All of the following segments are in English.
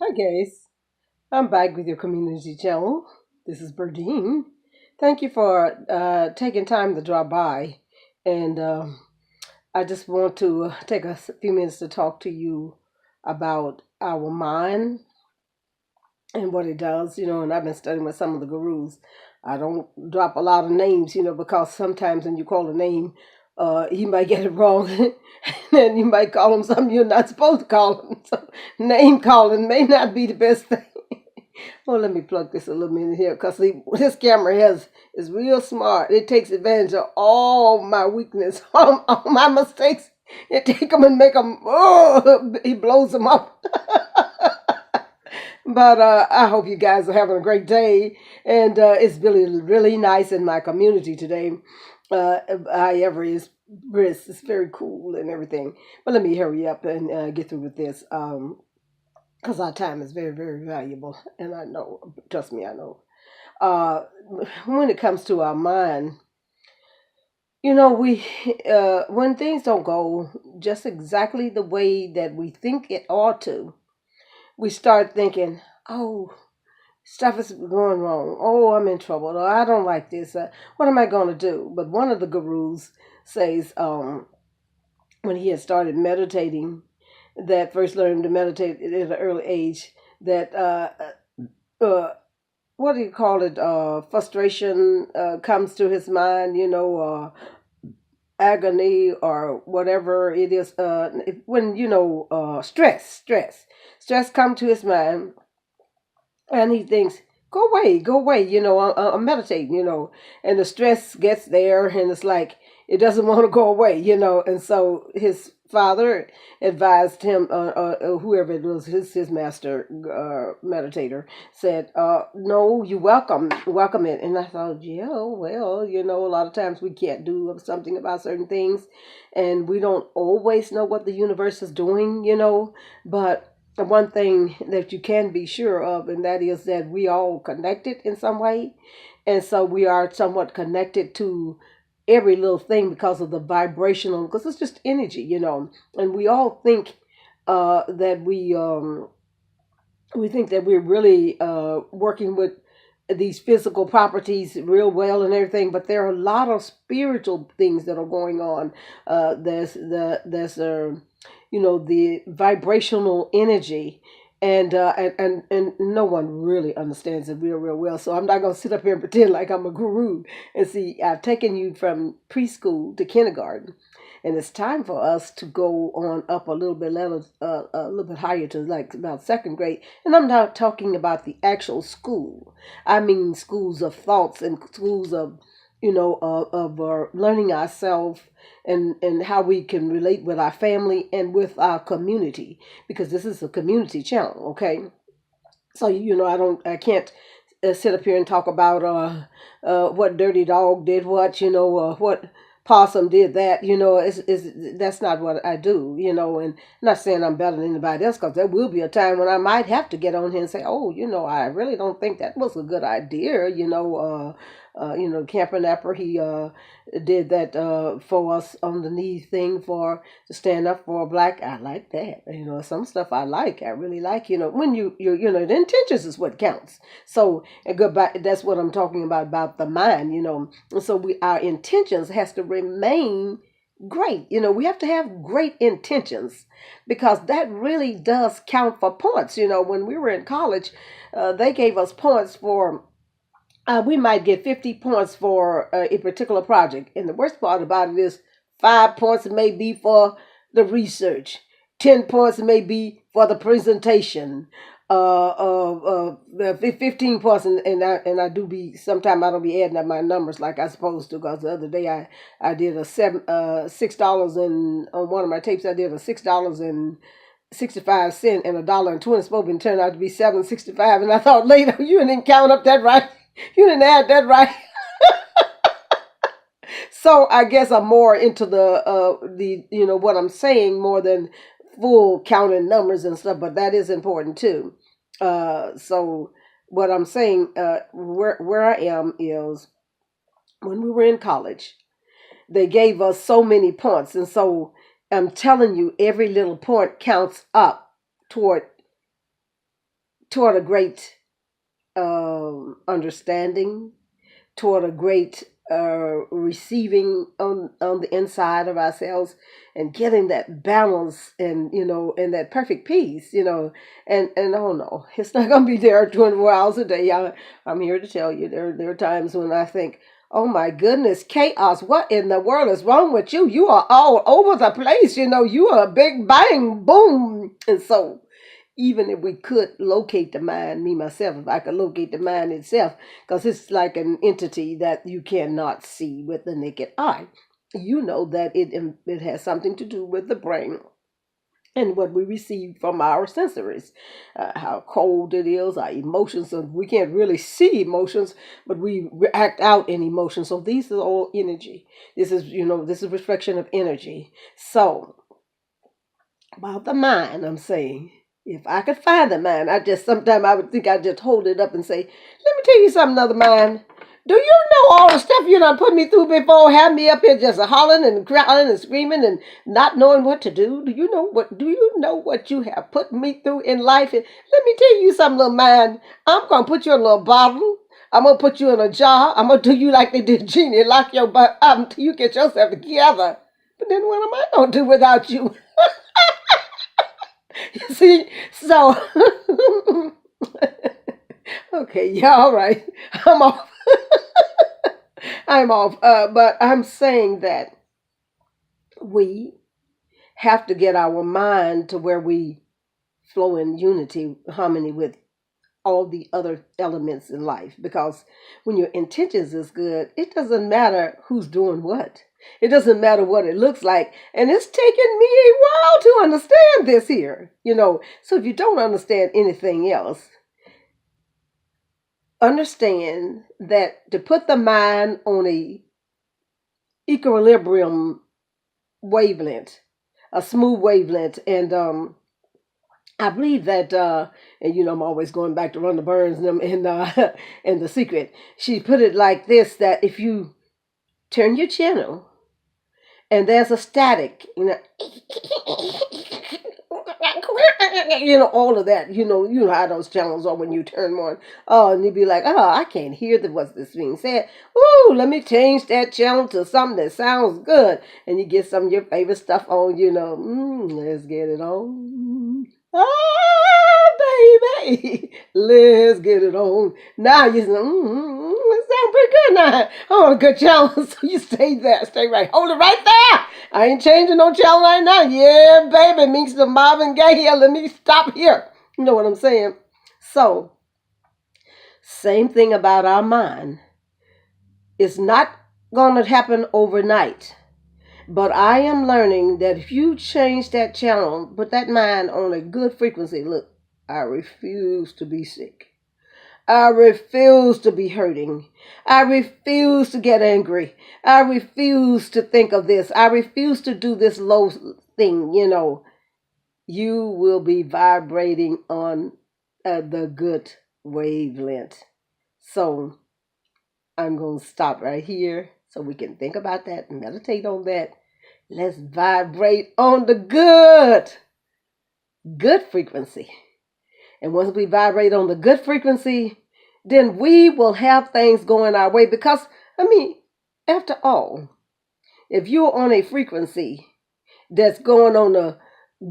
Hi guys, I'm back with your community channel. This is Berdine. Thank you for taking time to drop by, and I just want to take a few minutes to talk to you about our mind and what it does. And I've been studying with some of the gurus. I don't drop a lot of names, because sometimes when you call a name, you might get it wrong, and then you might call them something you're not supposed to call them. So name calling may not be the best thing. Well, let me plug this a little minute here, because this camera is real smart. It takes advantage of all my weakness, all my mistakes. It take them and make them. Oh, he blows them up. But I hope you guys are having a great day, and it's really nice in my community today. However, it's very cool and everything. But let me hurry up and get through with this. Because our time is very valuable, and I know, trust me, I know. Uh, when it comes to our mind, we when things don't go just exactly the way that we think it ought to, we start thinking, "Oh, stuff is going wrong. Oh, I'm in trouble. Or I don't like this. What am I going to do?" But one of the gurus says, when he had started meditating, that first learned to meditate at an early age, that uh, what do you call it? Frustration comes to his mind, agony or whatever it is. When stress come to his mind, and he thinks, go away, I'm meditating, and the stress gets there, and it's like it doesn't want to go away, and so his father advised him, whoever it was, his master meditator said, no, you welcome it. And I thought, yeah, well, a lot of times we can't do something about certain things, and we don't always know what the universe is doing, but the one thing that you can be sure of, and that is that we all connected in some way, and so we are somewhat connected to every little thing because of the vibrational, because it's just energy, and we all think that we think that we're really working with these physical properties real well and everything, but there are a lot of spiritual things that are going on. The vibrational energy, and no one really understands it real well. So I'm not going to sit up here and pretend like I'm a guru. And see, I've taken you from preschool to kindergarten, and it's time for us to go on up a little bit higher to like about second grade. And I'm not talking about the actual school. I mean schools of thoughts and schools of learning ourselves, and how we can relate with our family and with our community, because this is a community channel, okay? So I can't sit up here and talk about what dirty dog did what, what possum did that, that's not what I do, and I'm not saying I'm better than anybody else, because there will be a time when I might have to get on here and say, oh, I really don't think that was a good idea, Camper Napper, he did that for us on the knee thing for to stand up for a black. I like that. Some stuff I like. I really like. When the intentions is what counts. So and go back. That's what I'm talking about the mind. And so our intentions has to remain great. We have to have great intentions, because that really does count for points. When we were in college, they gave us points for we might get 50 points for a particular project. And the worst part about it is 5 points may be for the research, 10 points may be for the presentation, 15 points, and I do be, sometimes I don't be adding up my numbers like I supposed to, because the other day I did a $6, and on one of my tapes I did a $6.65 and $1.20, supposed to turn out to be $7.65, and I thought later, you didn't count up that right. You didn't add that right. So I guess I'm more into the what I'm saying more than full counting numbers and stuff, but that is important too. So what I'm saying, where I am is, when we were in college, they gave us so many points, and so I'm telling you, every little point counts up toward toward a great understanding, toward a great receiving on the inside of ourselves, and getting that balance, and and that perfect peace, and oh no, it's not going to be there 24 hours a day. I'm here to tell you, there are times when I think, oh my goodness, chaos, what in the world is wrong with you? You are all over the place. You are a big bang boom. And so even if we could locate the mind, me myself, if I could locate the mind itself, because it's like an entity that you cannot see with the naked eye. You know that it has something to do with the brain and what we receive from our sensories, how cold it is, our emotions. So we can't really see emotions, but we act out in emotions. So these are all energy. This is reflection of energy. So about the mind, I'm saying, if I could find the mind, sometimes I would think I'd just hold it up and say, let me tell you something, other mind. Do you know all the stuff you done put me through before, have me up here just hollering and growling and screaming and not knowing what to do? Do you know what you have put me through in life? And let me tell you something, little mind. I'm gonna put you in a little bottle. I'm gonna put you in a jar. I'm gonna do you like they did Genie, lock your butt up until you get yourself together. But then what am I gonna do without you? You see, so okay, yeah, all right. I'm off. I'm off. But I'm saying that we have to get our mind to where we flow in unity, harmony with all the other elements in life. Because when your intentions is good, it doesn't matter who's doing what. It doesn't matter what it looks like. And it's taken me a while to understand this here. So if you don't understand anything else, understand that to put the mind on a equilibrium wavelength, a smooth wavelength, and I believe that, and I'm always going back to Rhonda Burns and them and The Secret. She put it like this: that if you turn your channel and there's a static, all of that, you know how those channels are when you turn one. Oh, and you'd be like, oh, I can't hear what's this being said. Ooh, let me change that channel to something that sounds good. And you get some of your favorite stuff on, let's get it on. Ah, baby, let's get it on. Now you say, it sounds pretty good now. Oh, a good channel. So you stay there, stay right. Hold it right there. I ain't changing no channel right now. Yeah, baby, meets the Marvin Gaye here. Let me stop here. You know what I'm saying? So, same thing about our mind. It's not going to happen overnight. But I am learning that if you change that channel, put that mind on a good frequency, look, I refuse to be sick. I refuse to be hurting. I refuse to get angry. I refuse to think of this. I refuse to do this low thing, You will be vibrating on the good wavelength. So I'm going to stop right here so we can think about that and meditate on that. Let's vibrate on the good frequency. And once we vibrate on the good frequency, then we will have things going our way. Because, after all, if you're on a frequency that's going on a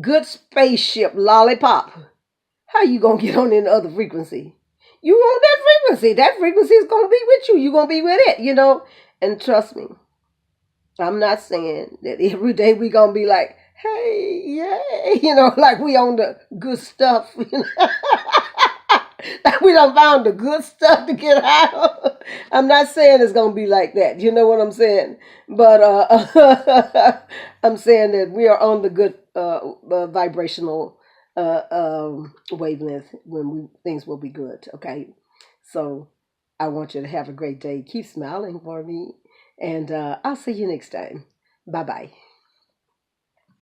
good spaceship lollipop, how you going to get on any other frequency? You want that frequency. That frequency is going to be with you. You're going to be with it, And trust me, I'm not saying that every day we going to be like, hey, yay, like we on the good stuff, Like we done found the good stuff to get out. I'm not saying it's going to be like that. You know what I'm saying? But I'm saying that we are on the good vibrational wavelength when things will be good. Okay. So I want you to have a great day. Keep smiling for me. And I'll see you next time. Bye-bye.